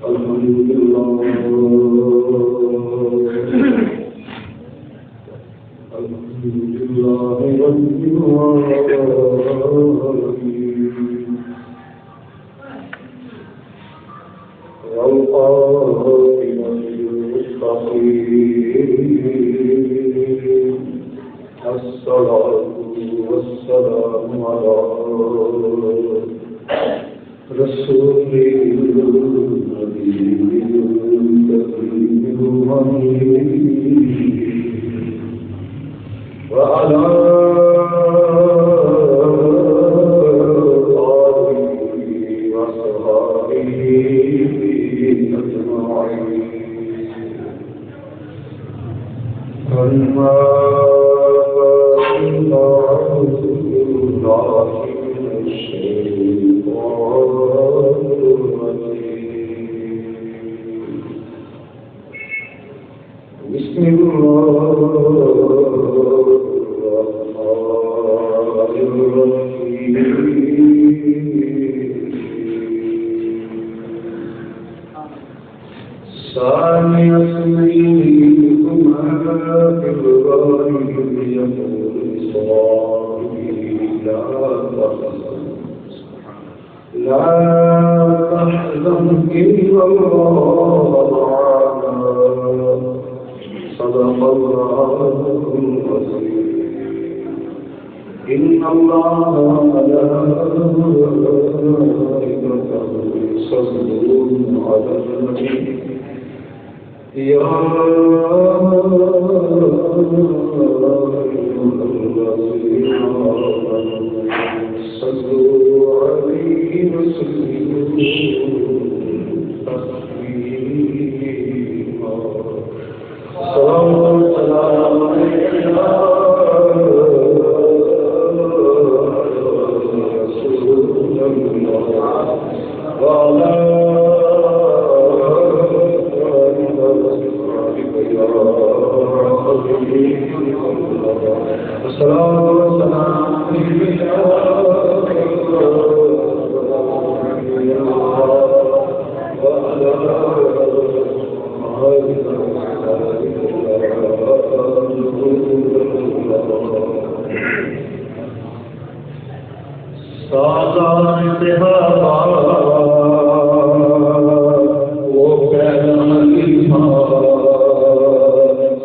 الحمد لله رب العالمين والقائم المستقيم الصلاة والسلام على رسول النبي الكريم وعلى آله وصحبه أجمعين بسم الله الرحمن الرحيم ثاني اثنيهما في الغار يقول لصاحبه لا تحزن إن الله معنا صدق الله العظيم إن الله وملائكته يصلون على النبي يا أيها الذين آمنوا صلوا عليه وسلموا تسليما صلوات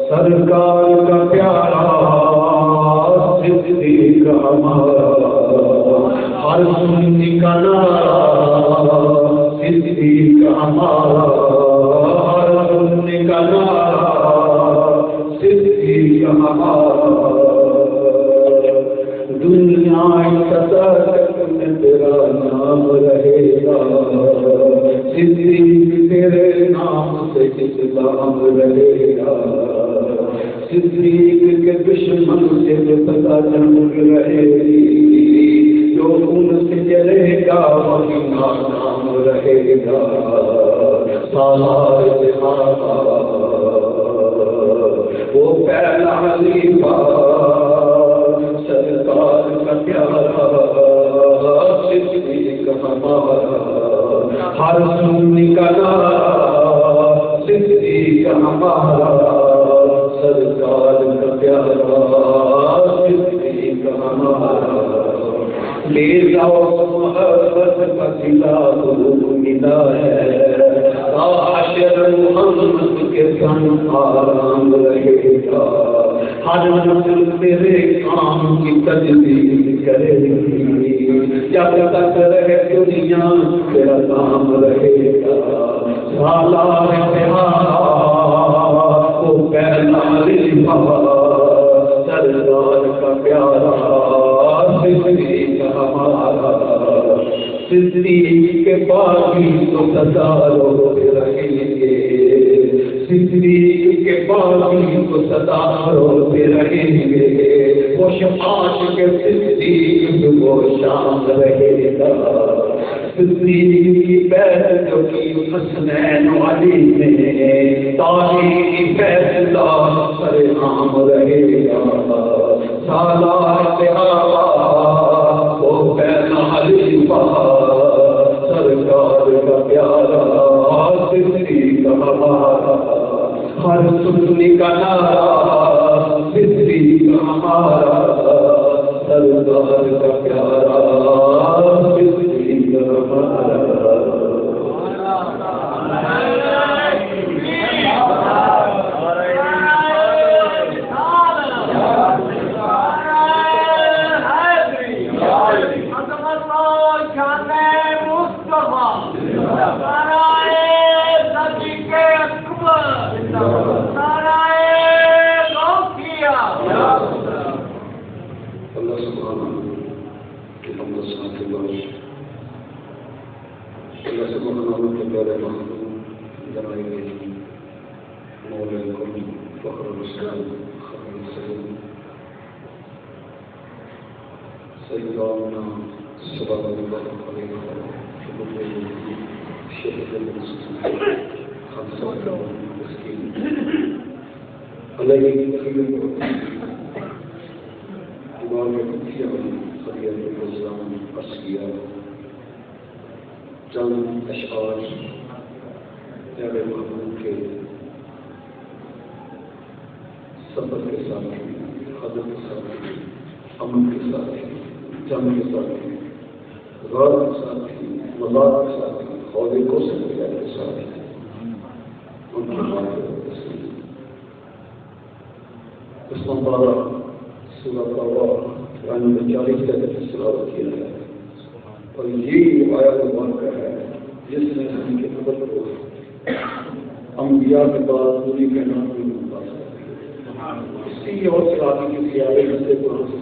سرکار کا پیارا صدیق ہمارا ہر سنی کا نعرہ صدیق ہمارا ہر سنی کا نعرہ صدیق ہمارا دنیا میں تیرا نام رہے گا صدیق تیرے نام سے اسلام رہے گا صدیق کے دشمن سے پتہ جنگ رہے گی جو ان سے جلے گا وہی نام رہے گا سالار جہاں وہ پہلا خلیفہ سرکار کا پیارا صدیق ہمارا ہر سنی کا نعرہ صدیق ہمارا سرکار کا پیارا صدیق ہمارا لے جاؤ محبت کا دلا ملا ہے حشر محمد کے سن آرام رہے گا ہر نسل تیرے کام کی تجدید کرے گی جب تک رہے دنیا تیرا کام رہے گا سالار پیارا وہ پہلا خلیفہ سرکار کا پیارا صدیق ہمارا صدیق کے باغی تو سدا روتے رہیں گے صدیق کے باغی تو سدا روتے رہیں گے وہ شفاعت کے صدیق وہ شام رہے گا صدیق کی بیعت جو کی حسنین علی نے تاریخ فیصلہ سر عام رہے گا سالار پیارا وہ پہلا خلیفہ سرکار کا پیارا سننے کا نعرہ صدیق ہمارا سردار کا پیارا صدیق ہمارا چند اشعار پیارے محبوب کے سفر کے ساتھ حضرت کے ساتھ امن کے ساتھ جنگ کے ساتھ غور کے ساتھ مزاق کے ساتھ خودے کو سے کے ساتھ ان کی بات اس مبارہ سورۃ توبہ قرآن میں 40 کا تلاوت کیا گیا ہے اور یہ آیت مبارکہ ہے جس نے ہم کے خبر کو انبیاء کے بعد پوری کائنات میں ممتاز کر دیا اس کی اور سیاسی کی سیاحی سے قرآن سے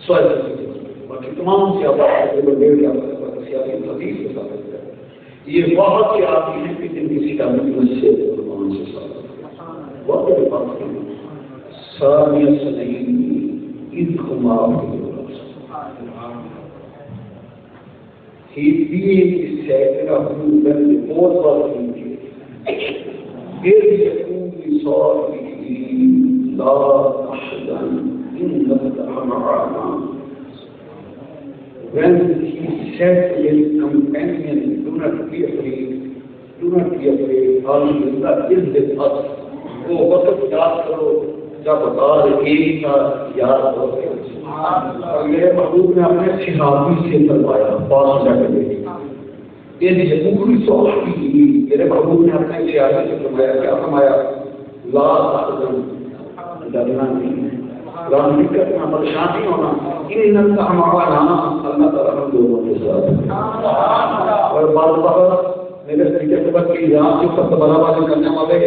سوال باقی تمام سیاحت سیاسی حدیث سے ثابت ہے یہ بہت سی آتی ہیں کہ جن کی سیاحت سے قرآن سے ثابت ہے بہت بڑی بات ہے سامیہ سے نہیں عید خمار کے He being said when the fourth was in يكون لصاحبه لا تحزن إنك معنا. When he said to his companion, do not be afraid, Allah is with us. وہ وقت یاد کرو جب غار ایک کا یاد ہو گیا اور میرے محبوب نے اپنے صحابی سے فرمایا پاس جا کر یہ پوری صحابی میرے محبوب نے اپنے صحابی سے فرمایا کیا فرمایا لا تحزن ڈرنا نہیں غم دقت نہ پریشانی ہونا انک معنا اللہ تعالیٰ ہم لوگوں کے ساتھ اور بعض وقت میرے طریقے سے بس کی یہاں سے سب بڑا بازی کرنے والے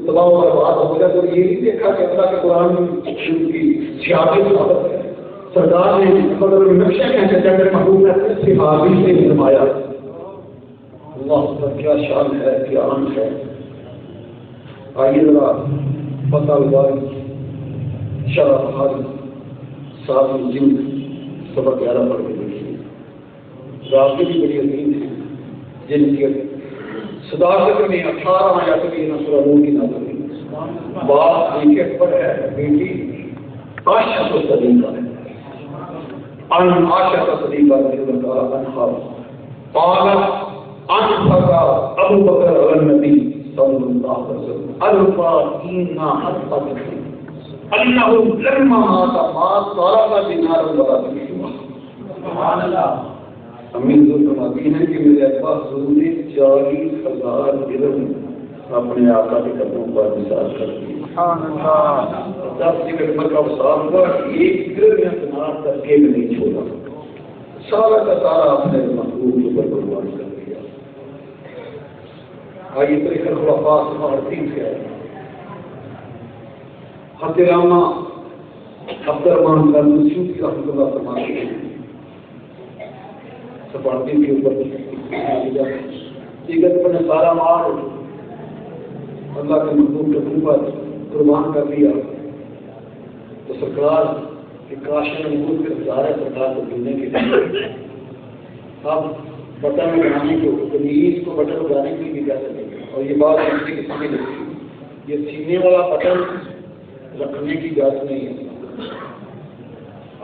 تباہ و برباد ہو گیا تو یہ نہیں دیکھا کہ اللہ کے قرآن کی سیاسی صحابت ہے سرکار نے مطلب نقشہ کہتے ہیں میرے محبوب نے صحابی سے فرمایا اللہ پر کیا شان ہے کیا عام ہے. آئیے ذرا پتہ الباری شرح بخاری صاحب جلد سبق 11 پڑھ کے دیکھیے. راوی بھی بڑی عظیم ہیں جن کی صداقت میں 18 آیات کی سورہ نور کی نازل ہوئی. باپ ایک پر ہے بیٹی عائشہ صدیقہ ہے ان عائشہ صدیقہ رضی اللہ عنہا قالت انفق ابو بکر علی النبی صلی اللہ علیہ وسلم الفاتحین حتى انه لما مات ما طلب دینار ولا درہم. سبحان اللہ. امین جو فرماتی ہیں کہ میرے ابا حضور نے 40,000 درہم اپنے آقا کے قدموں پر نثار کر دی. سبحان اللہ. 10 عمر کا وصال ہوا ایک درہم دینار تک کے نہیں چھوڑا سارا کا سارا اپنے محبوب کے اوپر قربان کر دیا. آئیے طریقہ خلفاء اور 3 سے آئے حضرت علامہ عبدالرحمن السیوطی رحمۃ اللہ فرماتے ہیں سپاٹی کے اوپر دیگر پر نے سارا مال اللہ کے محبوب کے اوپر قربان کر دیا تو سرکار کے کاشن محبوب کے ہزارہ سرکار کو ملنے کے لیے اب بٹن بنانے کو تمیز کو بٹن بنانے کے لیے کیا کریں گے اور یہ بات کسی کے سامنے رکھی یہ سینے والا بٹن رکھنے کی اجازت نہیں ہے.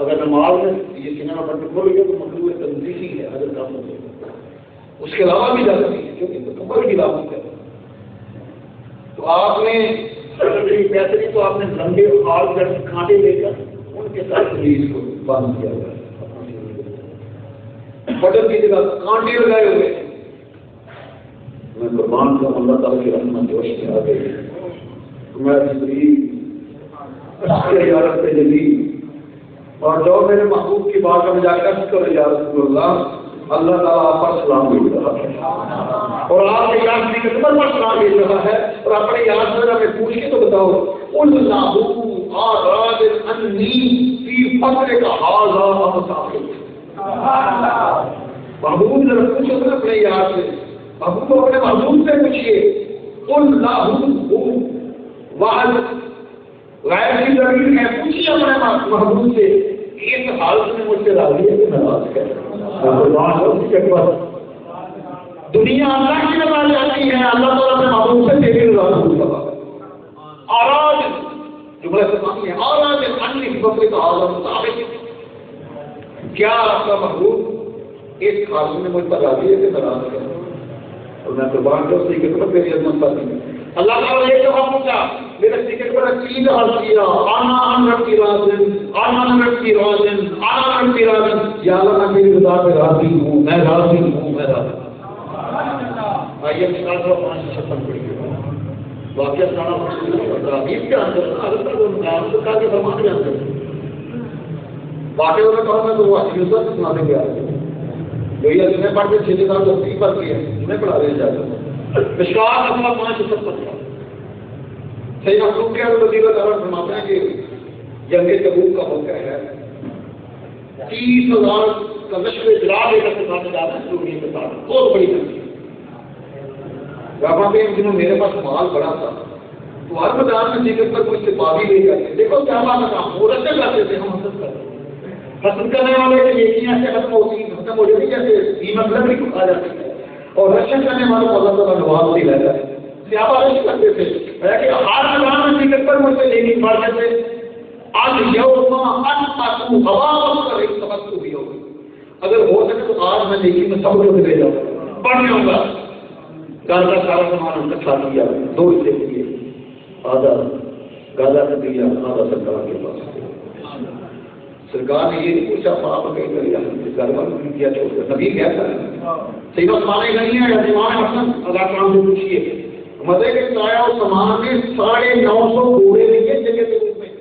اگر نماز میں یہ سینہ بٹن کھول گیا تو مطلوب تنظیحی ہے حضرت کام ہو جائے اس کے علاوہ بھی اجازت نہیں ہے کیونکہ مکمل کی لازم ہے. تو تو آپ نے بہتری تو آپ نے لمبے اور کانٹے لے کر ان کے ساتھ مریض کو بند کیا ہوا بٹن کی جگہ کانٹے لگائے ہوئے. میں قربان کا اللہ تعالیٰ کی رحمت جوش میں آ گئی. میں زیارت پہ جلی اور جو میرے محبوب کی بات میں جا کر کرو یا رسول اللہ، اللہ تعالیٰ آپ پر سلام بھیج رہا ہے اور آپ کے یاد کی خدمت پر سلام بھیج رہا ہے اور اپنے یاد سے ہمیں پوچھ کے تو بتاؤ اللہ آراد انی فی فقر کا حاضا مسافر. محبوب ذرا پوچھو نا اپنے یاد سے، محبوب اپنے محبوب سے پوچھیے اللہ واحد غیر کی ضرور ہے، پوچھیے اپنے محبوب سے اس حالت میں مجھ سے راضی ہے کہ ناراض ہے. دنیا اللہ کی نظر جاتی ہے، اللہ تعالیٰ اپنے محبوب سے تیری رضا ہوگا. آراز جملہ سے مانی ہے آراز انی فقر کا حاضا مسافر. کیا آپ کا محبوب اس حالت میں مجھ پر راضی ہے کہ ناراض ہے؟ اور میں قربان کا اسی کے طرف میری عظمت پر نہیں. اللہ تعالیٰ نے ایک دفعہ پوچھا میرے ٹکٹ پر چیز حل کیا آنا ان ربی راضن آنا ان ربی راضن آنا ان ربی راضن. یا اللہ میں میری رضا پہ راضی ہوں، میں راضی ہوں، میں راضی ہوں. آئیے مثال کو 556 پڑھیے. واقعہ سنانا پڑتا ہے کے اندر اگر وہ نام کو کہا کہ فرمان کے اندر واقعہ میں کہوں میں تو وہ یوسف سنا دیں گے. بھیا جنہیں پڑھ کے 6 سال تو 30 پر کیا جنہیں پڑھا رہے جاتے مشکات اپنا 556 صحیح مخلوق کے وزیر تعالیٰ فرماتے ہیں کہ جنگ تبوک کا موقع ہے، 30,000 کا لشکر جلا لے کر ساتھ جا رہے ہیں دنیا کے ساتھ. بہت بڑی جنگ تھی. رابطہ ان دنوں میرے پاس مال بڑا تھا تو ہر میدان میں جیکر پر کچھ سے بابی لے کر دیکھو کیا بات ہے. وہ رشن کرتے تھے، ہم حسد کرتے تھے. حسد کرنے والے کی یقین ایسے ختم ہوتی ختم ہو جاتی جیسے مطلب بھی کھا جاتی ہے اور رشن کرنے والوں کو اللہ تعالیٰ نواز نہیں رہتا ہے. سیابارش کرتے تھے کہ ہر میدان میں جیکر پر مجھ سے لیکن بڑھ جاتے آج یوم انتو ہوا کر ایک سبق بھی ہوگی. اگر ہو سکے تو آج میں لیکن میں سب لوگ لے جاؤں پڑھ جاؤں گا. گھر کا سارا سامان ہم نے کھا دیا، 2 حصے کیے، آدھا گادا نے دیا، آدھا سرکار کے پاس. سرکار نے یہ نہیں پوچھا آپ کہیں کر گھر والوں نے کیا چھوڑ کر نبی کیا تھا صحیح بات مانے گا نہیں ہے. امام حسن اللہ کرام سے پوچھیے مزے کے سایہ اور سامان میں 950 گھوڑے دیے جگہ کے روپ میں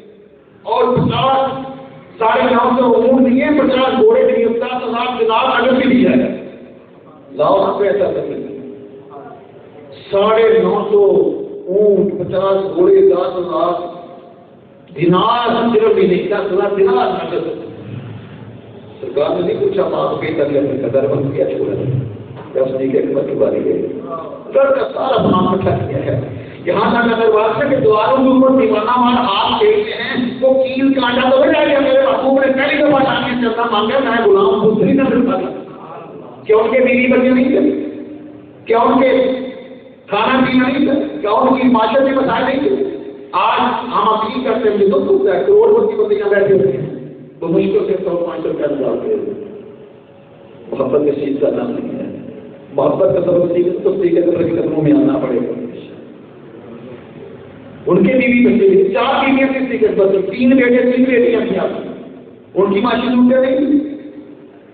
اور 950 اونٹ دیے، 50 گھوڑے دیے، 50,000 دینار اگر بھی دیا ہے. لاؤ آپ ایسا کریں 950 اونٹ، 50 گھوڑے، 10,000 دینار صرف بھی نہیں، 10,000 دینار نقد. سرکار نے نہیں پوچھا آپ کے تک اپنے قدر بند کیا چھوڑا اس نے کہ حکمت کی باری گئی گھر کا سارا سامان اکٹھا کیا ہے. یہاں تک اگر بات ہے کہ دواروں کے اوپر دیوانہ مان آپ دیکھتے ہیں وہ کیل کانٹا تو بجا گیا. میرے محبوب نے پہلی دفعہ جان کے چلنا مانگا میں غلام دوسری نہ مل پاتا. کیا ان کے بیوی بچے نہیں تھے؟ کیا ان کے کھانا پینا نہیں تھا؟ کیا ان کی معاشرت کے مسائل نہیں تھے؟ آج ہم اپیل کرتے ہیں تو دکھ ہے کروڑپتی بندیاں بیٹھے ہوئے ہیں تو مشکل سے 100-500 روپیہ نکالتے ہیں. محبت کے چیز کا نام نہیں ہے. محبت کا سبب تو سیکھے کے قدموں میں آنا پڑے گا. ان کے بیوی بچے بھی 4 بیویاں تھیں سیکھے بچے، 3 بیٹے 3 بیٹیاں تھیں. آپ ان کی معاشی لوٹے نہیں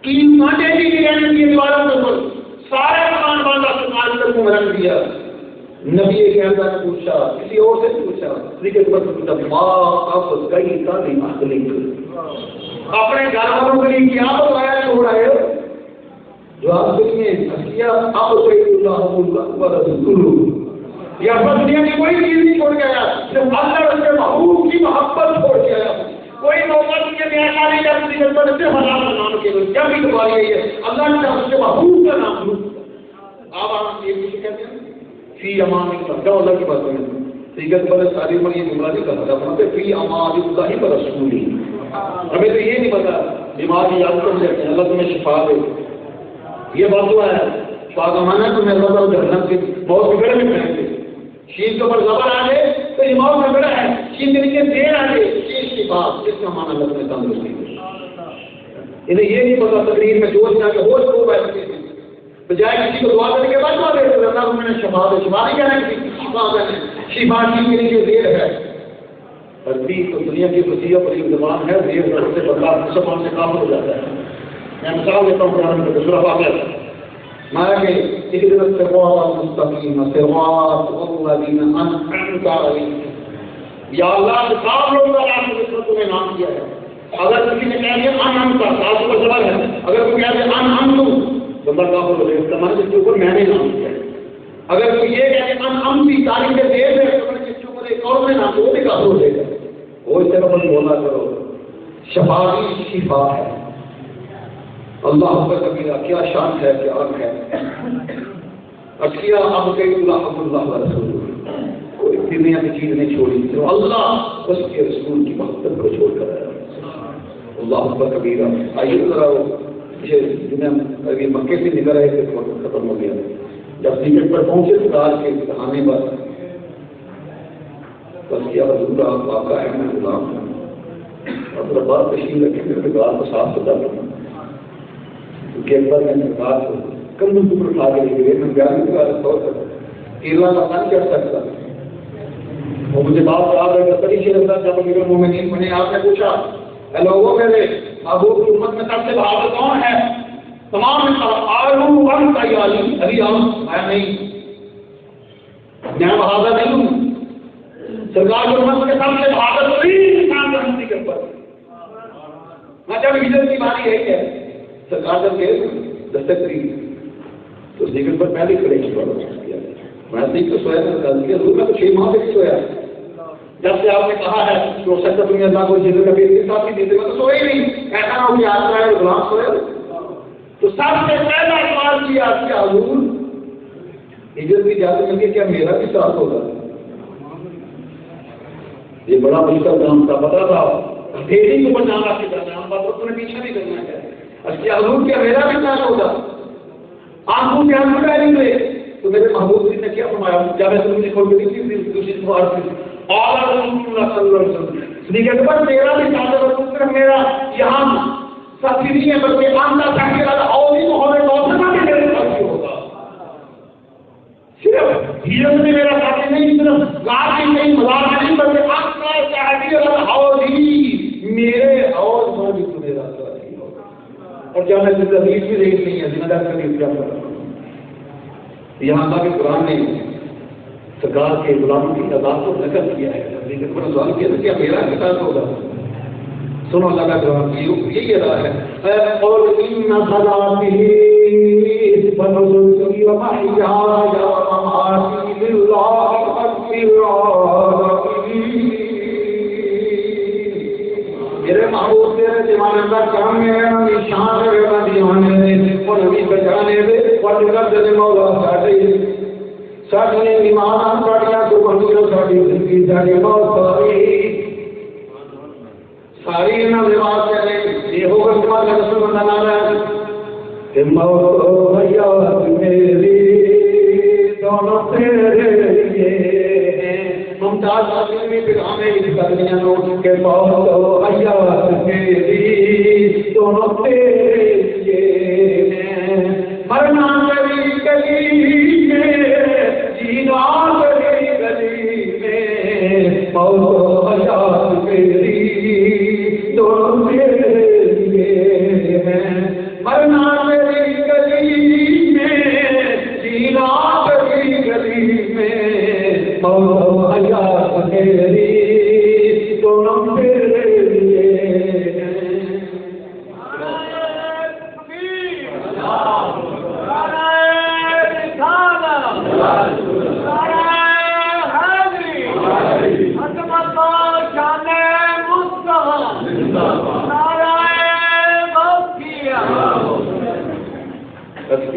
3 کانٹے بھی نہیں رہنے دیے دیواروں کے اوپر. سارے مکان باندھا سرکار تک کو رکھ دیا. نبی کہتا نے پوچھا کسی اور سے پوچھا ذکر پر پوچھا ماں اب گئی کا نہیں اپنے گھر والوں کے لیے کیا بتایا چھوڑ رہے ہو؟ جواب دیے کیا اب کوئی یا بس دنیا کی کوئی چیز نہیں چھوڑ کے آیا صرف اللہ اور اس کے محبوب کی محبت چھوڑ کے آیا. کوئی موقع نہیں ہے نہیں کرتی پر صرف اللہ کا نام کے کیا بھی دعا یہ ہے اللہ نے اس کے محبوب کا نام لوں. آپ یہ کچھ کہتے ہیں فی امان اللہ کی بات کریں سیگت پر ساری پر یہ جملہ نہیں کرتا تھا فی امان اللہ پر رسولی. ہمیں تو یہ نہیں پتا بیمار کی یاد کر جاتے ہیں اللہ تمہیں شفا دے. یہ بات ہوا ہے شفا کا مانا تو میں اللہ تعالیٰ جہنم کے بہت بگڑے میں پہن گے. شیر کے اوپر زبر آ گئے تو ایمان بگڑا ہے. شیر کے نیچے دیر آ گئے شیر کی بات جس کا مانا اللہ تمہیں تندرستی دے. انہیں یہ نہیں پتا تقریر میں جوش جا کے ہوش کو بیٹھتے ہیں بجائے کسی کو دعا کرنے کے بعد دعا دیتے اللہ کو میں نے شفا دے. شفا نہیں کہنا کسی شفا دینے شفا کی کے لیے زیر ہے. عربی تو دنیا کی وسیع و بڑی زبان ہے. زیر سے بندہ مسلمان سے کافر ہو جاتا ہے. میں مثال دیتا ہوں قرآن میں دوسرا واقعہ مانا کہ اهدنا الصراط المستقيم صراط الذين أنعمت عليهم. یا اللہ صاحب لوگوں کا نام جس کو نے نام کیا ہے. اگر کسی نے کہہ دیا انعمت صاحب پر سوال ہے. اگر کوئی کہہ دے انعمت بندہ کافر ہو جائے اس کا معنی جس کے اوپر میں نے نام کیا ہے. اگر کوئی یہ کہے کہ انعمتی تعلیم کے دے دے تو جس کے اوپر ایک اور نے نام تو وہ بھی کافر ہو جائے گا. وہ اس طرح پر بولا کرو. شفا کی شفا ہے. اللہ کا کبیرہ کیا شان ہے کیا عظمت ہے. اشیا اب کئی اللہ رسول کوئی دنیا کی چیز نہیں چھوڑی تو اللہ اس کے رسول کی محبت کو چھوڑ کر آیا. اللہ کا کبیرہ. آئیے ذرا دنیا ابھی مکے سے نکل رہے تھے تو ختم ہو گیا. جب ٹکٹ پر پہنچے تو کہا کے کہانے پر بس کیا حضور آپ آقا ہے میں غلام ہوں. اور بات تشریح رکھے میرے گال کو صاف ستھرا کرنا کیونکہ ایک بار میں نے کہا تو کم دور اٹھا کے لے گئے. میں بیان کا طور پر کیرلا کا کام کر سکتا وہ مجھے بات یاد ہے کہ بڑی شیر جب میرے مومنین بنے آپ نے پوچھا اے لوگوں میرے ابو کی امت میں سب سے بہادر کون ہے؟ تمام نے کہا آلو ون کا علی علی میں نہیں میں بہادر نہیں ہوں. سرکار کی امت میں سب سے بہادر انسان رحمتی کے اوپر میں جب ہجرت کی باری ہے سرکار جب گئے دستک دی تو ذکر پر پہلے کھڑے کیا میں دیکھ تو سویا تھا میں تو 6 ماہ سے سویا. جب سے آپ نے کہا ہے کہ ہو سکتا تمہیں اللہ کو جنت کا بیٹے ساتھ ہی دیتے میں تو سوئے ہی نہیں. ایسا نہ ہو کہ آج کا ہے غلام سویا. تو سب سے پہلا سوال کیا کیا حضور ہجرت کی اجازت مل گئی کیا میرا بھی ساتھ ہوگا؟ یہ بڑا مشکل کام تھا. پتا تھا ڈیری کو بچانا کے کرنا ہم بات تمہیں پیچھے نہیں کرنا ہے. اچھا حضور کیا میرا بھی ساتھ ہوگا؟ آنکھوں سے ہم لگائے گئے تو میرے محبوب جی نے کیا فرمایا جب میں تم نے کھول کے دوسری بار اور رسول اللہ صلی اللہ علیہ وسلم دیکھے پر میرا بھی ساتھ ہوگا. صرف میرا یہاں ساتھی نہیں ہے بلکہ آندہ تک کے بعد اور بھی محبت دوسرا بھی میرے ساتھی ہوگا. صرف ہیرت میں میرا ساتھی نہیں صرف گاڑ میں نہیں مزاق نہیں بلکہ آپ کا چاہتی اور بھی میرے اور بھی میرا ساتھی ہوگا. اور جب میں زندگی بھی ریٹ نہیں ہے زندہ کبھی کیا کرا یہاں تک کہ قرآن نے سرکار کے غلاموں کی تعداد کو نقل کیا ہے. لیکن پر سوال کیا کیا میرا کے ساتھ ہوگا؟ سنو اللہ کا قرآن یہی ادا ہے اور ان صلاتی ونسکی ومحیایا ومماتی للہ رب العالمین. میرے محبوب تیرے دیوانے کا کام ہے نشان ہے میرا دیوانے اور نبی بچانے دے اور جگہ دے مولا ساٹھے ساٹھے ایمان ساٹھیاں تو بندیوں ساٹھی زندگی ساٹھی موت ساری انہاں لباس چلے یہ ہوگا تمہارا رسول اللہ ہے کہ موت حیات میری دونوں تیرے لیے ممتاز آدمی میں پھرانے اس کرنیاں نوٹ کے موت حیات میری دونوں تیرے لیے مرنا میری گلی میں جینا میری گلی میں موت حیات میری دونوں تیرے لیے مرنا میری گلی میں جینا میری گلی میں موت حیات میری دونوں تیرے لیے.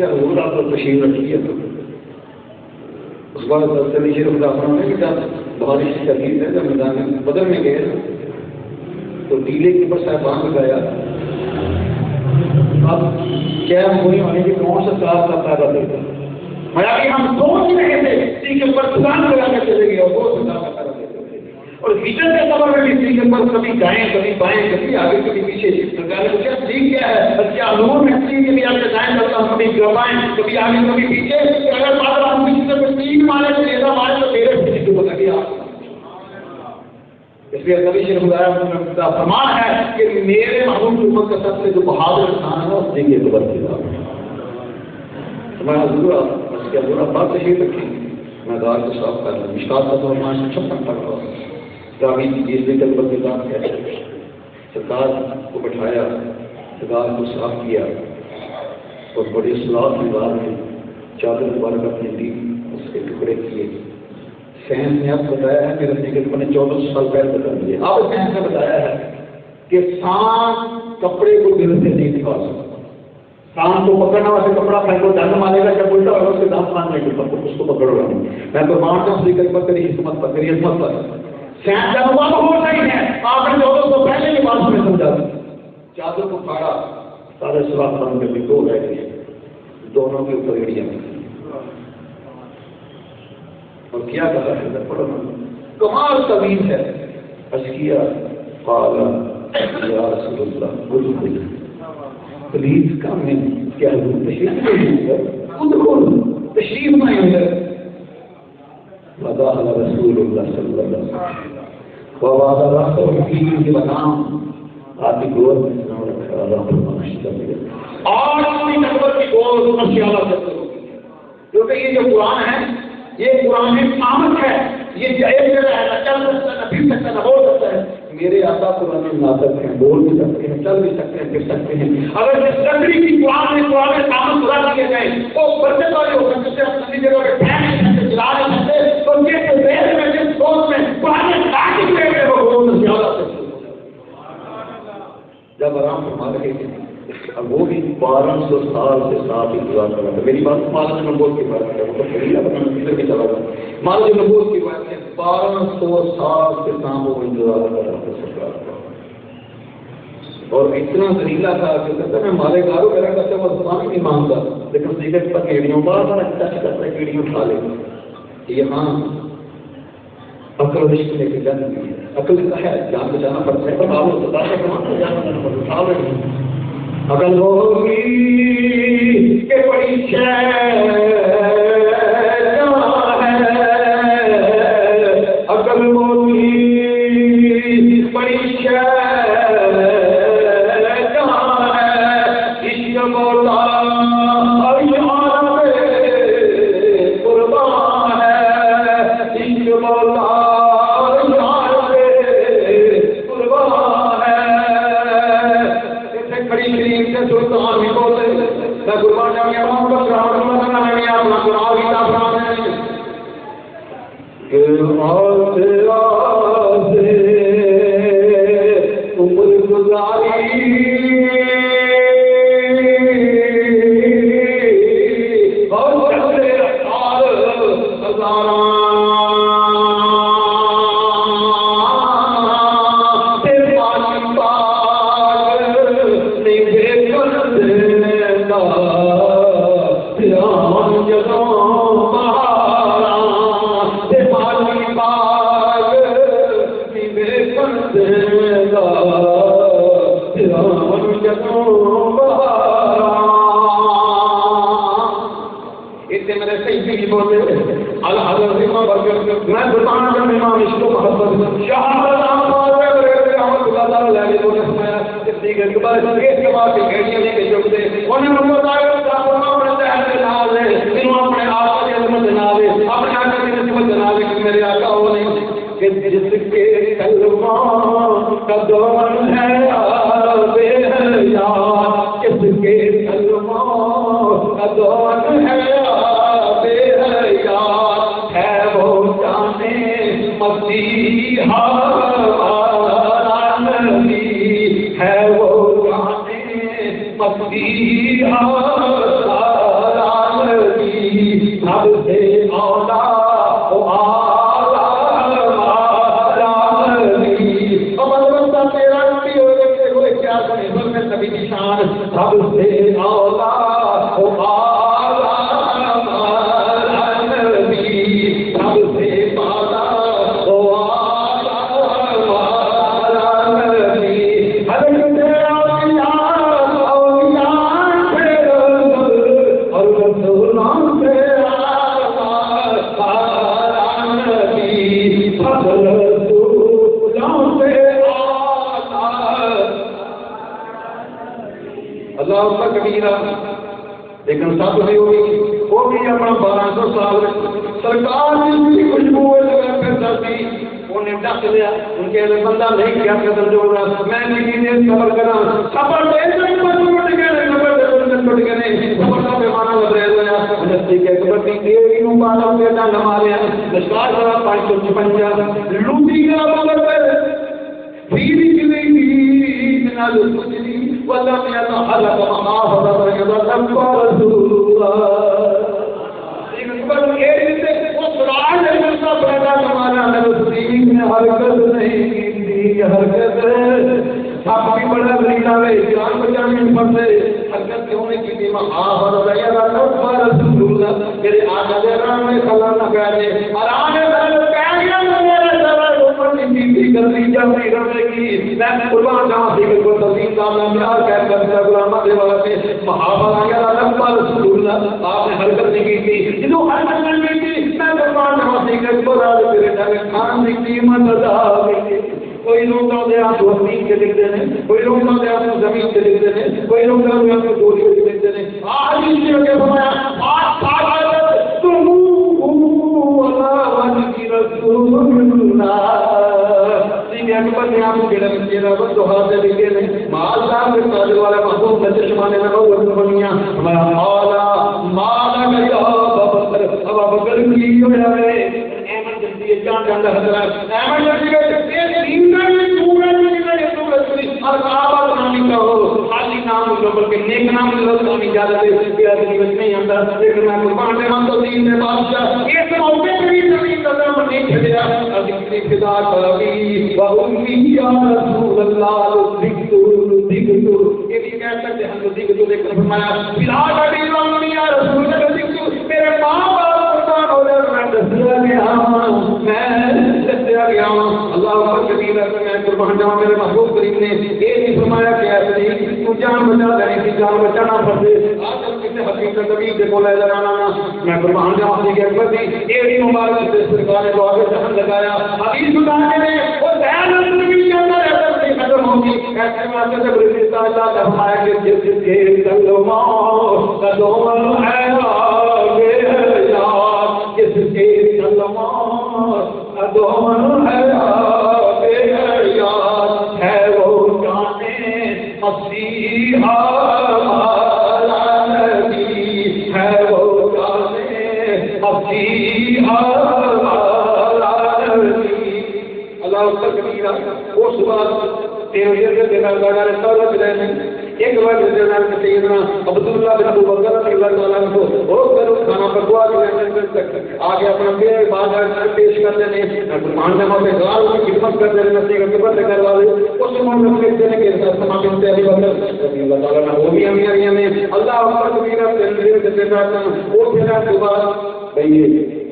حضور آپ کو تشریف رکھی ہے تو اس بار تفصیلی شیخ الرحمان نے کہ بہت شدید ہے جب میدان بدر میں گئے تو ڈیلے کے اوپر صاحبان لگایا. اب کیا ہوئی ہونے کی کون سا کار کا فائدہ دیتا میں ہم سوچ رہے تھے اسی کے اوپر دکان لگا کے چلے گئے اور وہ کا فائدہ دیتے اور ہجرت کے سفر میں بھی اسی کے اوپر کبھی دائیں کبھی بائیں کبھی آگے کبھی پیچھے سرکار نے پوچھا ٹھیک کیا ہے کیا حضور میں ٹھیک ہے آپ کے دائیں کرتا ہوں کبھی گوائیں کبھی آگے کبھی پیچھے اگر بات ہم کسی سے کوئی تین مارے تو ایسا مارے تو میرے پیچھے کو بتا دیا اس لیے نبی شریف کا فرمان ہے کہ میرے محبوب کی امت کا سب سے جو بہادر انسان ہے اس نے یہ خبر کیا میں حضور بات تشریف رکھی میں دار کو صاف کر رہا ہوں مشکات کا فرمان 56 پڑھ رہا ہوں کافی چیز بھی تک بدل ہے سرکار کو بٹھایا سرکار کو صاف کیا اور بڑی سلاد کی بات ہے چادر مبارک اپنی دی اس کے ٹکڑے کیے سائنس نے اب بتایا ہے میرے نگل نے 14 سال پہلے بتا دیا اب سائنس نے بتایا ہے کہ سانپ کپڑے کو دل سے نہیں دکھا سکتا سانپ کو پکڑنا ویسے کپڑا پہن کو دن مارے گا جب الٹا ہوگا اس کے دانت مان نہیں کرتا اس کو پکڑو گا میں تو مانتا ہوں سلیکر پر تیری حکمت پر تیری عظمت پر سائنس کا مواد ہو نہیں ہے آپ نے 14 سال پہلے کی بات ہمیں سمجھا چادر کو پھاڑا سارے سوراخ بند کر کے 2 رہ گئے دونوں کے اوپر ایڑیاں اور کیا کہا ہے پڑھو کمال طویل ہے اشکیا قال یا رسول اللہ قل پلیز کم ہے کیا حضور تشریف نہیں ہے خود تشریف نہیں ہے وضاء رسول اللہ صلی اللہ علیہ وسلم ووضع رأسه فيه ونام آپ کی گود میں نام رکھا اللہ فرمائش اور اپنی نبوت کی گود مسیالہ کرتے ہو کیونکہ یہ جو قرآن ہے یہ قرآن قیامت ہے یہ ایک جگہ ہے نہ چل سکتا نہ پھر سکتا نہ بول سکتا ہے میرے آقا قرآن ناطق ہیں بول بھی سکتے ہیں چل بھی سکتے ہیں پھر سکتے ہیں اگر اس لکڑی کی قرآن قیامت خدا دیے گئے وہ برکت والے ہو سکتے جسے ہم اپنی جگہ پہ ٹھہر نہیں سکتے چلا نہیں سکتے تو جس دیر میں جس سوچ میں قرآن تاکہ میں وہ بہت زیادہ سکتے جب آرام فرما رہے تھے اب وہ بھی 1200 سال سے ساتھ انتظار کر رہا تھا میری بات مالج نبوت کی بات ہے وہ تو پہلی اپنا کدھر بھی چلا گیا مالج نبوت کی بات ہے 1200 سال سے سام وہ انتظار کر رہا تھا سرکار کا اور اتنا ذلیلہ تھا کہ کہتا میں مالے گارو میرا کہتے وہ زبان نہیں مانگتا لیکن سیگریٹ پر کیڑیوں بار بار ٹچ کرتا ہے کیڑیوں اٹھا لے یہاں عقل رشت لے کے جان نہیں ہے عقل کا ہے جان بچانا پڑتا ہے پر آپ بتا کے کمانا جان بچانا پڑتا ہے اٹھا لے عقل ہوگی کہ بڑی شے عقل ہوگی بڑی شے عشق مولا اور یار قربان ہے عشق مولا اور یار قربان ہے بڑی شریف سے سلطان بھی بولے میں قربان جاؤں گا محمد رحمت اللہ نے اپنا قرآن کی تفران ہے کہ آتے آتے عمر گزاری اور چلتے رفتار ہزاراں میں بتانا جب امام عشق و محبت میرے آقا وہ نہیں کہ جس کے کلمہ کا دور ہے کس کے کلمہ کا دور ہے مسیحا نبی ہے وہ جانے مسیحا نبی سب سے اولا نبی اور تیرا نبی ہوئے کیا کرے میں نبی کی شان سب سے اولا کبیرہ لیکن سب نہیں ہوئی وہ بھی اپنا 1200 سال سرکار کی خوشبو کرتا سی انہیں ڈک لیا ان کے بندہ نہیں کیا قدر جو رہا میں کسی نے صبر کرا صبر دے ٹوٹ گئے ٹوٹ گئے صبر کا پیمانہ لگ رہا ہے نستی کے قبر کی دیوی مبارک بیٹا نمارے نشکار کرا 555 لوٹی کا مگر پر بیوی کلی جنال سجدی ولم يتحرك محافظة يتذكر رسول الله حرکت نہیں کی حرکت آپ بھی بڑا بریلا ہے جان بچانے پڑتے حرکت کیوں نہیں کی تھی محافظت رسول اللہ میرے آقا جرام میں سلام نہ کہنے اور آنے والے کہنے میرے سوال اوپر کی گلتی جاتی رہے گی میں قربان جہاں سے کو تسلیم کام نامیار کہہ کر غلامہ دے والا سے محافظت رسول اللہ آپ نے حرکت نہیں کی تھی جو حرکت نہیں کی تھی میں قربان جہاں سے کو راز کرے جانے خان کی قیمت ادا کی کوئی لوگ دے آپ کو زمین کے لکھتے ہیں کوئی لوگ دے آپ کو زمین کے لکھتے ہیں کوئی لوگ دے آپ کو گولی کے لکھتے ہیں آج اس لیے کہ فرمایا آج ساتھ تم اللہ کی رسول اللہ سیدھے اکبر نے آپ کو کہنا چاہیے بس تو ہاتھ سے لکھے ہیں مال صاحب کے تاج والا محبوب نچے شمانے میں بہت بنیا ہمارا مالا گیا ابا بکر کی ہو جائے احمد جلدی جان جاندہ حضرات احمد جلدی یہ زندہ میں پورا زندہ تو رسول اور صحابہ نامی کا ہو خالی نام لو بلکہ نیک نام لو تو نہیں جاتا ہے کہ ادھر نہیں آتا لیکن میں قربان دے من تو دین میں بادشاہ اس موقع پہ بھی زمین کا نام نہیں چھڑیا اور ذکر خدا کربی و امی یا رسول اللہ ذکر یہ بھی کہہ سکتے ہم ذکر دیکھ فرمایا بلا کبھی امی یا رسول اللہ ذکر میرے ماں باپ قربان ہو جائے دسیا گیا اللہ کبیر میں قربان جاؤں میرے محبوب کریم نے یہ نہیں فرمایا کہ ایسے تو جان بچا دینے کی جان بچانا پڑتے آج ہم کسی حقیقت کبھی سے بولا جانا میں قربان جاؤں سے کہ اکبر دی یہ بھی مبارک سے سرکار نے دعا کے جہن لگایا حدیث بتانے میں وہ بیان نبی کے اندر ایسا نہیں ختم ہوگی ایسے میں آتے جب رضی اللہ نے فرمایا کہ جس جس کے تلوما قدوم ہے آگے یاد جس کے تلوما قدوم ہے آگے یاد ہے وہ جانے مسیحا نبی ہے وہ جانے مسیحا نبی اللہ اکبر کبیرہ وہ صبح تیرے دینا لگا رہتا ہے ایک بار جناب سیدنا عبداللہ بن ابو بکر رضی اللہ عنہ کو بہت کرو کھانا پکوا کے آگے اپنا بے بازار پیش کرتے ہیں قربان جمع میں غار کی خدمت کرتے ہیں نصیحت کے بعد کروا دے اس میں ہم دیکھتے ہیں کہ تمام ہوتے ہیں ابو بکر رضی اللہ تعالی عنہ وہ بھی ہم میں اللہ اکبر کبیرہ تنویر کے دینا وہ پھر دوبارہ بھئی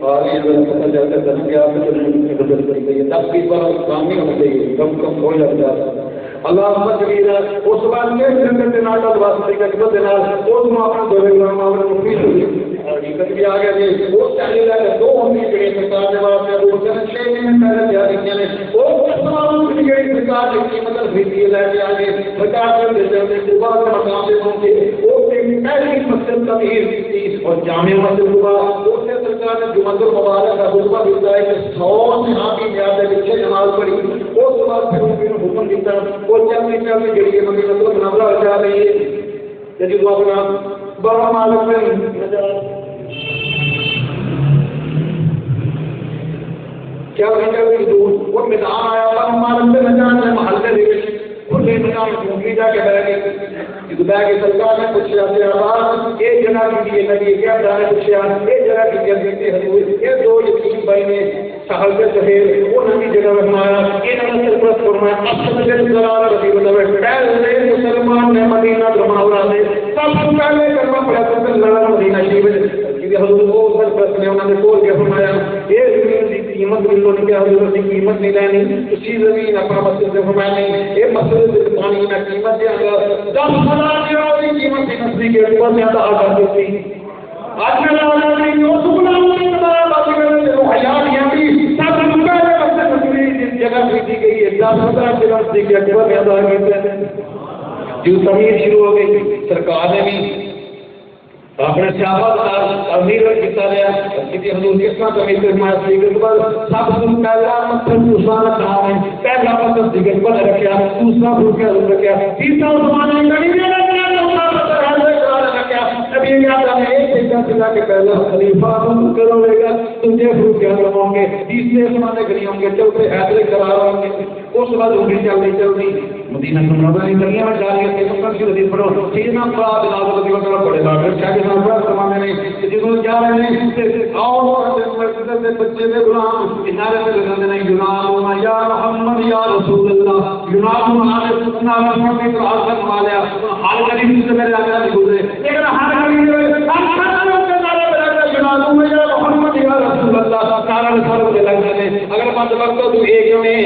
اور یہ پتہ چلتا ہے کہ آپ کے بدل کر گئی 10-20 بار کام نہیں ہونا چاہیے کم ہو جاتا ہے اللہ کبیرہ اس بات میں جنت کے ناٹا واسطے کا خدمت دینا اس میں اپنا دورے گرام اپنا مفید ہوئی اور یہ بھی آ گیا کہ وہ چاہیے لگا دو ہونے کے لیے سرکار نے واسطے وہ کہنا 6 مہینے پہلے تیاری کیا نے وہ تمام کی گئی سرکار کی مدد بھی دی لے کے آگے سرکار کر دیتے ہیں دوبارہ کے مقام سے پہنچے وہ پہلی مسجد تبیر تھی اور جامع مسجد ہوا اس سے سرکار نے جمعہ المبارک کا خطبہ دیتا ہے کہ 100 صحابی زیادہ پیچھے نماز پڑھی اس کے بعد پھر حکم دیتا وہ چلنے جڑی مطلب مناظرہ جا رہی ہے جب وہ اپنا بڑا معلوم میں کیا کہ دور وہ میدان آیا تھا ہمارے میدان میں محلے دیکھے کھلے میدان گھومنے جا کے بیٹھ گئے دوبارہ کی سرکار نے پوچھا کہ آواز ایک جگہ کی لیے لگی کیا دانے پوچھا ایک جگہ کی کیا دیکھتے حضور یہ دو یتیم بھائی نے سہل سے سہیل وہ نبی جگہ فرمایا یہ نبی سرپرست فرمایا اصل جن قرار رضی اللہ پہلے مسلمان نے مدینہ گھماورا سے سب سے پہلے کرنا پڑا تو اللہ مدینہ شریف کیونکہ حضور وہ سرپرست نے انہوں نے بول کے فرمایا یہ زمین کی قیمت ملوں نے کیا حضور کی قیمت نہیں لینی اسی زمین اپنا مسجد سے فرمایا نہیں یہ مسجد سے پانی میں قیمت دیا گا 10 ہزار کی قیمت کی نسلی کے اوپر زیادہ آ جاتی تھی آج میں لانا نہیں وہ سکنا نہیں بتایا باقی کرنے سے حیات یہاں بھی سب روپے میں مسجد مسجد جگہ خریدی گئی ہے 10 ہزار کی نسلی کے اوپر زیادہ آ گئی جو تعمیر شروع ہو گئی سرکار نے بھی اپنے صحابہ امیر کیتا رہا کہ حضور کس طرح تعمیر فرمایا دیگر بعد سب سے پہلا پتھر موسیٰ نے کہا ہے پہلا پتھر دیگر پر رکھا دوسرا پھول کے رکھا تیسرا عثمان نے کہا دوسرا پتھر حضرت رکھا ابھی یاد آ رہا ہے ایک سلا کے پہلا خلیفہ کرو لے گا تجھے پھول کے ہوں گے تیسرے عثمان نے گری ہوں گے چوتھے حیدر قرار ہوں گے اس بعد انگلی چل رہی مدینہ منورہ میں گلیاں میں جا رہی ہے مکہ کی حدیث پڑھو سیدنا فرات بن عبد اللہ بڑے ڈاکٹر شاہ کے نام زمانے میں جنہوں جا رہے ہیں آؤ مسجد سے بچے میں غلام کنارے پہ لگا دینا غلام یا محمد یا رسول اللہ غلام ہمارے سنا رحمت کی دعا فرما لیا ہر غریب سے میرے آگے نہیں گزرے لیکن ہر غریب غلام یا محمد یا رسول اللہ سارا سر لگ جاتے اگر بند وقت تو ایک میں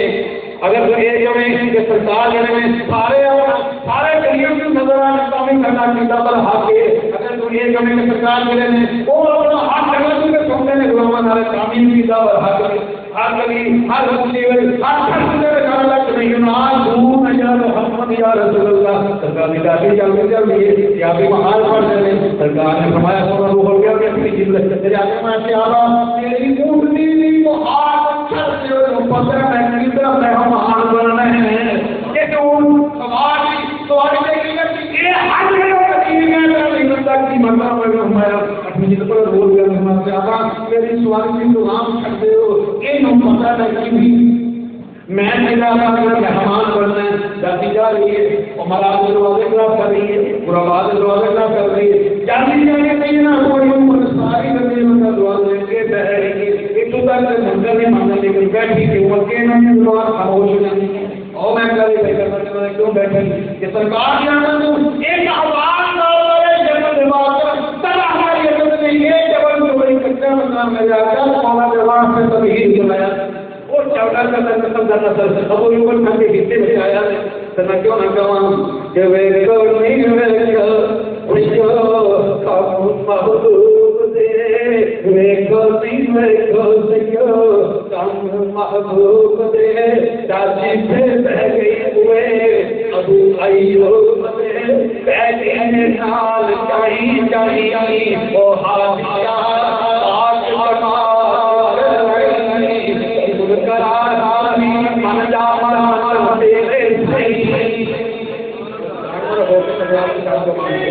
اگر تو ایریا میں سرکار میں سارے غریب کی نظر آنے کام کرنا چاہتا پر حق ہے اگر تو ایریا میں سرکار میں وہ اپنا حق کرنا چاہتے سمجھنے نے غلامان ہمارے تعمیر کی دا اور حق ہر غریب ہر بچے ہر شخص نے کہا لگ نہیں نماز دور یا محمد یا رسول اللہ سرکار نے کہا چل رہی یا بھی محال پڑھ رہے ہیں سرکار نے فرمایا سونا وہ ہو گیا کہ اپنی جن تیرے آگے میں سے آبا تیری اونٹنی بھی وہ ہاتھ اچھا سے پتہ میں کس طرح میں مہان بننا ہے کہ سواری دیکھیں گے کہ یہ ہر جگہ کی مطلب میں ہمارا اپنی جس پر بول گیا ہمارا زیادہ میری سواری کی تو عام کرتے ہو یہ نو پتہ نہیں بھی میں میرا مہمان بننا ہے جاتی جا رہی ہے ہمارا دروازے خلاف کر رہی ہے براباد دروازے خلاف کر رہی ہے جاتی جانے کہیں نہ کوئی عمر ساری کرنے میں دروازے کے بہ رہی ہے ایک تو تک منظر نہیں ماننا لیکن بیٹھی کہ عمر کے نام دروازہ خاموش ہو جاتی ہے اور میں کہا یہ کرنے والے کیوں بیٹھے کہ سرکار جانا تو ایک آواز جبل دماغ تب ہماری عزت نے یہ جبل جو بڑی کچا مقام میں جا کر مولا جواب سے تبہیر چلایا اور چوڑا کا قسم کرنا سر ابو یوبل کھان کے حصے میں آیا ہے سنا کیوں نہ کہاں کہ وہ کو نہیں ہوئے خوشیوں کا محبوب دے وہ کو نہیں ہوئے خوشیوں کا محبوب دے چاچی سے بہ گئی ہوئے ابو ایوب دے بیٹھے نال چاہی او حادثہ آج بکار قرار من جا مرا تیرے صحیح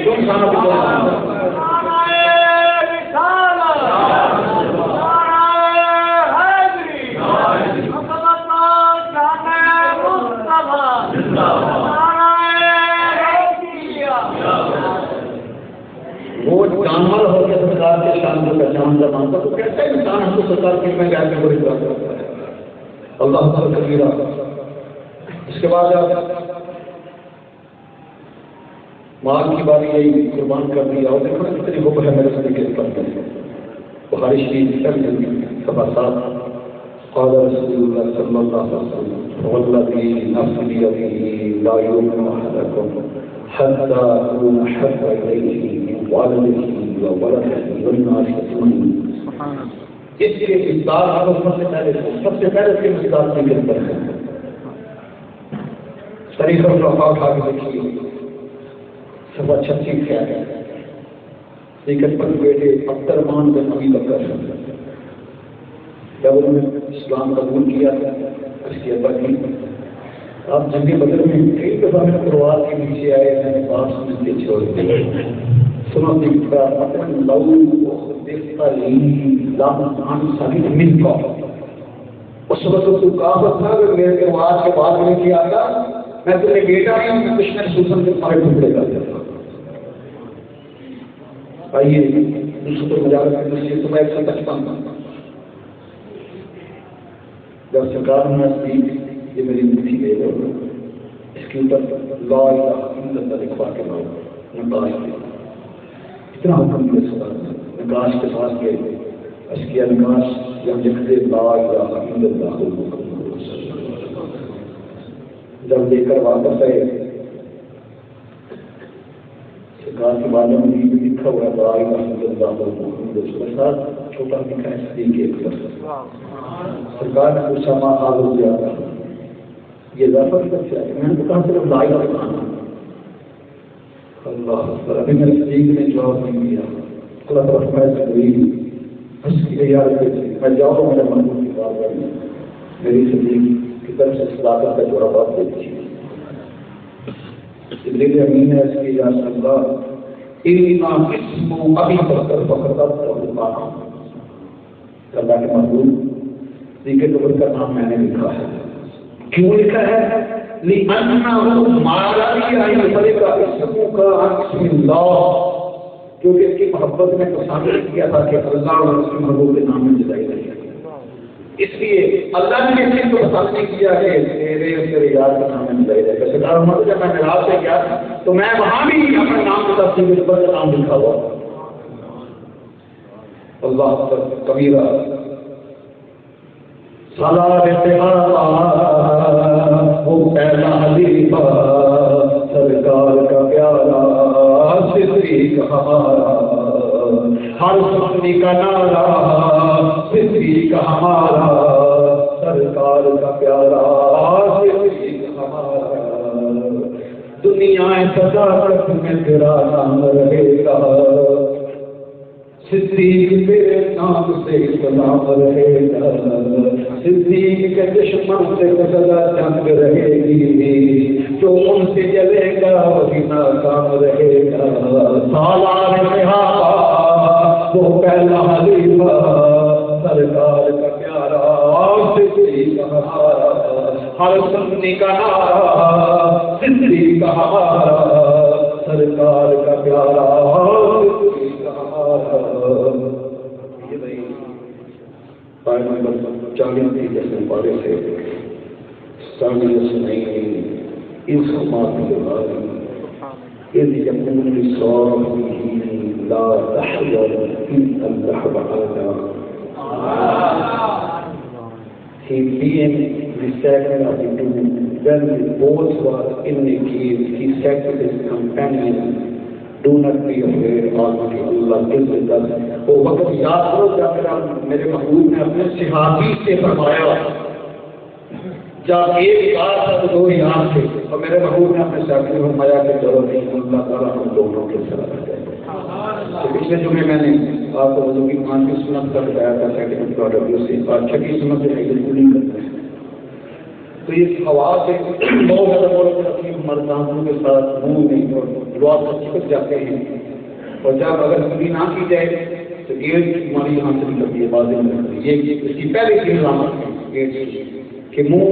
تم کھانا پکانا وہ جانور ہو کے سرکار کے شان کو پہچان زمانتا تو کیسے انسان ہم کو سرکار کی میں گھر میں بڑی بات کرتا ہے اللہ تعالیٰ کبیرہ اس کے بعد مال کی باری یہی قربان کر دیا اور دیکھو کتنی حب ہے میرے صدیقے پر بخاری شریف سبا ساتھ قال رسول اللہ صلی اللہ علیہ وسلم والذی نفس بیدہ لا یؤمن احدکم حتى أكون أحب إليه من والده وولده والناس أجمعين. اس کے مقدار آپ سب سے پہلے اس کے مقدار ذکر پر ہے. تاریخ الوفا اٹھا کے دیکھیے صفحہ 36 کیا ہے. ذکر پر بیٹے عبدالرحمن بن ابی بکر جب انہوں نے اسلام قبول کیا اس کی ابا کی آپ جنگ بدر میں کئی دفعہ میں پروار کے نیچے آئے میں نے بات سمجھ کے چھوڑ دیے سنو دیکھتا مطلب لو دیکھتا لام سبھی من کا اس وقت تو کہا تھا کہ میرے کے آواز کے بعد میں کیا تھا میں تیرے بیٹا نہیں ہوں میں دشمن سوسن کے سارے ٹکڑے کر دیتا. آئیے دوسرے مجالس میں دوسری تو میں ایک سا بچتا ہوں جب سرکار نے یہ میری مٹھی لے لو اس کے اوپر لا الہ الا اللہ لکھوا کے لاؤ نقاش اتنا حکم دیا سرکار نقاش کے ساتھ گئے اس کی نقاش جب لکھتے لا الہ الا اللہ جب لے کر واپس آئے سرکار کے بارے میں بھی لکھا ہوا لا الہ الا اللہ اس کے ساتھ چھوٹا لکھا ہے صدیق اکبر. سرکار نے پوچھا ماں حال ہو گیا یہ ظفر کب سے آئے میں نے کہا صرف لا الہ الا اللہ اللہ اکبر. ابھی میرے صدیق نے جواب نہیں دیا. اللہ تعالیٰ فرمائے جبریل بس کی یار میں جاؤں میرے محبوب کی بارگاہ میں میری صدیق کی طرف سے صداقت کا جوڑا بات دے دیجیے. جبریل امین ہے اس کی یا رسول اللہ اتنا اسم ابھی بکر فقط اللہ کے محبوب ذکر قبر کا نام میں نے لکھا ہے. کیوں لکھا ہے؟ لِأَنَّهُ مَعَرَبِيَ يَفَرِقَ اسْمُكَ عَنْ اسْمِ اللَّهِ کیونکہ اس کی محبت میں تصادر کیا تھا کہ اللہ اور اس کے محبوب کے نام میں جدائی نہیں. اس لیے اللہ نے اس کو پسند نہیں کیا کہ تیرے اور تیرے یار کے نام میں جدائی رہے. سرکار محمد جب میں معراج سے گیا تو میں وہاں بھی اپنے نام کے ساتھ ذکر قبر کا نام لکھا ہوا. اللہ اکبر کبیرہ. سالار اتحاد وہ پہلا حلیفہ سرکار کا پیارا صدیق ہمارا ہر سنی کا نعرہ صدیق ہمارا سرکار کا پیارا صدیق ہمارا. دنیا صداقت میں تیرا نام رہے گا صدیق میرے نام سے سلام رہے گا. صدیق کے دشمن سے سدا جنگ رہے گی جو ان سے جلے گا وہی ناکام رہے گا. سالار صحابہ وہ پہلا حلیفہ سرکار کا پیارا صدیق ہمارا ہر سنی کا نعرہ صدیق ہمارا سرکار کا پیارا صدیق ہمارا. یہ بھائی پائے نمبر 40 تھی جیسے پارے سے سامنے سنائی اس خمات کے بعد اذ یقول لصاحبه لا تحزن ان اللہ معنا. He being the second of the two, when the both were in the cave, he said to his companion, do not be afraid, Almighty Allah is with us. وہ وقت یاد کرو جب میرے محبوب نے اپنے صحابی سے فرمایا جب ایک بار دو یاد تھے اور میرے محبوب نے اپنے صحابی سے فرمایا کہ چلو نہیں اللہ تعالیٰ ہم دونوں کے ساتھ رہتے ہیں. تو پچھلے جمعے میں نے آپ کو وضو کی خان کی سنت کا بتایا تھا سیکنڈ پارٹ آف سے اور چھٹی سنت سے بالکل نہیں کرتے ہیں. تو یہ آواز سے بہت زیادہ بہت اپنی مردانوں کے ساتھ منہ میں اور دعا سے چپک جاتے ہیں اور جب اگر پوری نہ کی جائے تو ایڈ ہماری یہاں سے نکلتی ہے بازی میں نکلتی ہے. یہ اس کی پہلے کی علامت ہے ایڈ کہ منہ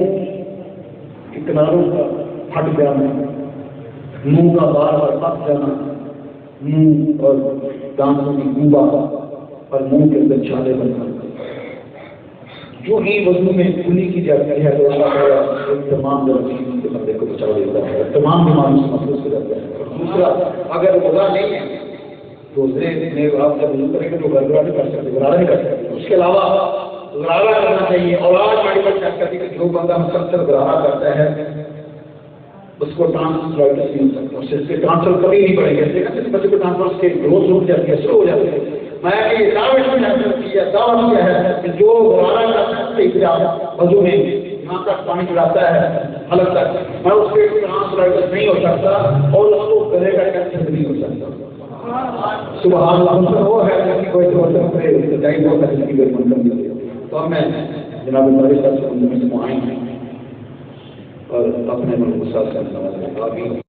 کے کناروں کا پھٹ جانا منہ کا بار بار پھٹ جانا منہ اور دانتوں کی گوبا اور منہ کے اندر چھالے بننا. جو ہی وضو میں کھلی کی جاتی ہے تو اللہ تعالیٰ تمام چیزوں کے بندے کو بچا دیتا ہے تمام بیماریوں سے محفوظ ہو جاتا ہے. دوسرا اگر روزہ نہیں ہے روزے میں آپ جب وضو کریں گے تو گرگرا نہیں کر سکتے غرارہ نہیں کر سکتے. اس کے علاوہ غرارہ کرنا چاہیے. اور آج میڈیکل چیک کرتی ہے کہ جو بندہ مسلسل غرارہ کرتا ہے اس کو ٹرانسفرائٹس نہیں ہو سکتا. اس سے ٹرانسفر کبھی نہیں پڑے گا. جس بچے کو ٹرانسفر کے گروتھ رک جاتی ہے سلو ہو جاتی ہے. میں یہ دعوت کیا ہے کہ جو غرارہ کرتا ہے وضو میں یہاں تک پانی چڑھاتا ہے حلق تک میں اس کے ٹرانسفرائٹس نہیں ہو سکتا اور اس کو گلے کا کینسر نہیں ہو سکتا. سبحان اللہ. وہ ہے کوئی تو اب میں جناب صاحب سے معائن اور اپنے ملک